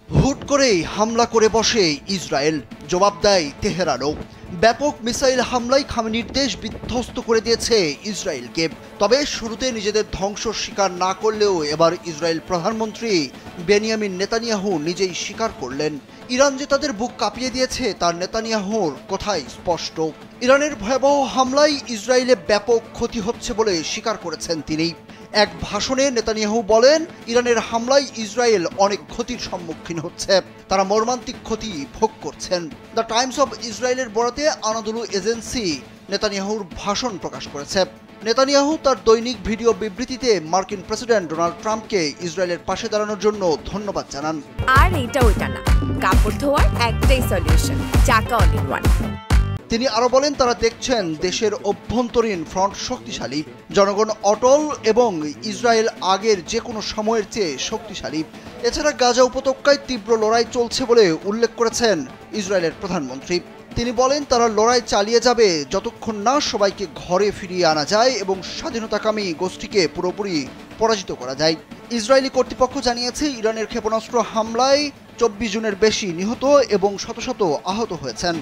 হুট করেই হামলা করে বসে ইসরায়েল, জবাব দেয় তেহরানও। ব্যাপক মিসাইল হামলায় খামেনির দেশ বিধ্বস্ত করে দিয়েছে ইসরায়েলকে। তবে শুরুতে নিজেদের ধ্বংস স্বীকার না করলেও এবার ইসরায়েল প্রধানমন্ত্রী বেনিয়ামিন নেতানিয়াহু নিজেই স্বীকার করলেন। ইরান যে তাদের বুক কাঁপিয়ে দিয়েছে তার নেতানিয়াহুর কথাই স্পষ্ট। ইরানের ভয়াবহ হামলায় ইসরায়েলে ব্যাপক ক্ষতি হচ্ছে বলে স্বীকার করেছেন তিনি। এক ভাষণে নেতানিয়াহু বলেন, ইরানের হামলায় ইসরায়েল অনেক ক্ষতির সম্মুখীন হচ্ছে, তারা মর্মান্তিক ক্ষতি ভোগ করছেন। দ্য টাইমস অব ইসরায়েলের বরাতে আনাদোলু এজেন্সি নেতানিয়াহুর ভাষণ প্রকাশ করেছে। নেতানিয়াহু তার দৈনিক ভিডিও বিবৃতিতে মার্কিন প্রেসিডেন্ট ডোনাল্ড ট্রাম্পকে ইসরায়েলের পাশে দাঁড়ানোর জন্য ধন্যবাদ জানান। আর এটা ওইটা না, কাপড় ধোয়ার একটাই সলিউশন, চাকা অল ইন ওয়ান। তিনি আরো বলেন, তারা দেখছেন দেশের অভ্যন্তরীণ ফ্রন্ট শক্তিশালী, জনগণ অটল এবং ইসরায়েল আগের যে কোনো সময়ের চেয়ে শক্তিশালী। এছাড়া গাজা উপত্যকায় তীব্র লড়াই চলছে বলে উল্লেখ করেছেন ইসরায়েলের প্রধানমন্ত্রী। তিনি বলেন, তারা লড়াই চালিয়ে যাবে যতক্ষণ না সবাইকে ঘরে ফিরিয়ে আনা যায় এবং স্বাধীনতাকামী গোষ্ঠীকে পুরোপুরি পরাজিত করা যায়। ইসরায়েলি কর্তৃপক্ষ জানিয়েছে, ইরানের ক্ষেপণাস্ত্র হামলায় 24 জনের বেশি নিহত এবং শত শত আহত হয়েছেন।